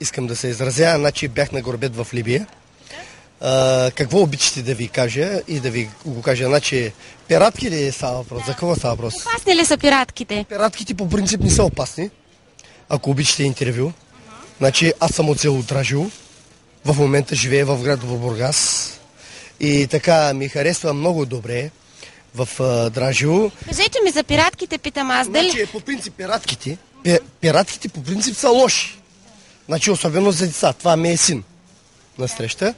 искам да се изразя. Значи бях на горбет в Либия. Какво обичате да ви кажа и да ви го кажа? Значи, пиратки ли става въпрос? За какво става въпрос? Опасни ли са пиратките? Пиратките по принцип не са опасни. Ако обичате интервю. Значи, аз съм от село Дражил. В момента живея в град Бургас. И така ми харесва много добре в Дражил. Кажете ми за пиратките, питам аз. Значи, по принцип пиратките по принцип са лоши. Значи, особено за деца. Това ми е син насреща.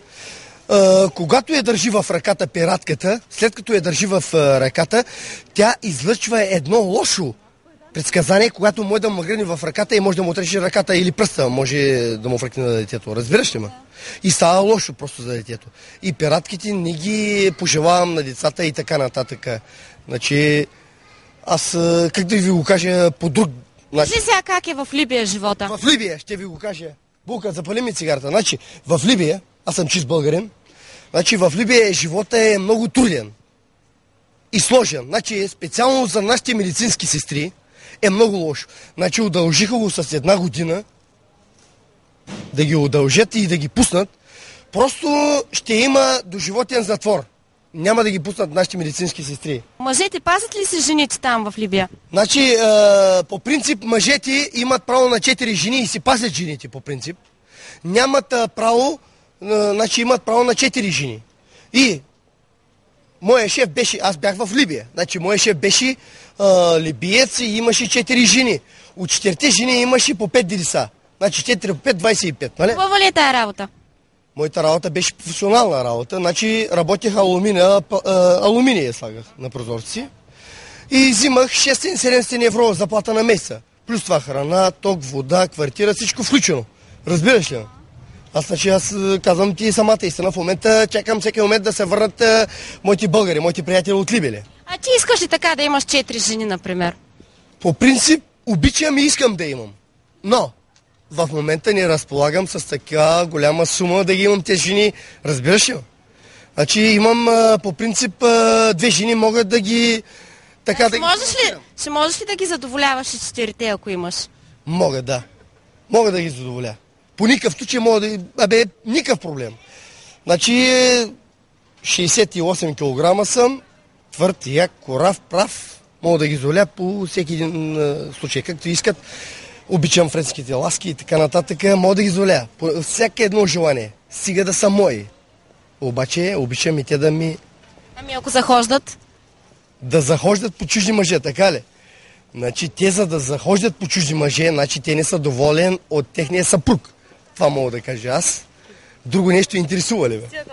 Когато я държи в ръката пиратката, след като я държи в ръката, тя излъчва едно лошо предсказание, когато може да му гръдне в ръката и може да му отрежи ръката или пръста, може да му фръкне на детето. Разбираш ли ме? И става лошо просто за детето. И пиратките не ги пожелавам на децата и така нататък. Значи, аз, как да ви го кажа по друг начин? Кажи сега как е в Либия живота. В Либия, ще ви го кажа. Булка, запали ми цигарата. Значи, в Либия, аз съм чист българин, значи в Либия живота е много труден и сложен. Значи, специално за нашите медицински сестри е много лошо. Значи, удължиха го с 1 година, да ги удължат и да ги пуснат. Просто ще има доживотен затвор. Няма да ги пуснат нашите медицински сестри. Мъжете пазят ли се жените там в Либия? Значи, по принцип, мъжете имат право на 4 жени и си пазят жените, по принцип. Нямат право, значи имат право на 4 жени. И моя шеф беше, аз бях в Либия, значи моя шеф беше либиец и имаше 4 жени. От 4 жени имаше по 5 деца. Значи 4 по 5, 25, нали? Хубава ли е тая работа? Моята работа беше професионална работа. Значи работех алуминия слагах на прозорци. И взимах 600-700 евро заплата на месеца. Плюс това храна, ток, вода, квартира, всичко включено. Разбираш ли? Аз казвам ти самата истина. В момента чакам всеки момент да се върнат моите българи, моите приятели от Либия. А ти искаш ли така да имаш 4 жени, например? По принцип, обичам и искам да имам. Но в момента не разполагам с така голяма сума да ги имам тези жени. Разбираш ли? Значи имам по принцип 2 жени, могат да ги... Така да ще можеш ли да ги задоволяваш и 4-те, ако имаш? Мога, да. Мога да ги задоволя. По никакъв случай мога да... никакъв проблем. Значи 68 кг съм, твърд, як, корав, прав. Мога да ги задоволя по всеки един случай, както искат. Обичам френските ласки и така нататък. Мога да ги задоволя. По всяко едно желание. Стига да са мои. Обаче обичам и те да ми... Ами ако захождат? Да захождат по чужди мъже, така ли? Значи те за да захождат по чужди мъже, значи те не са доволен от техния съпруг. Това мога да кажа аз. Друго нещо интересува ли бе?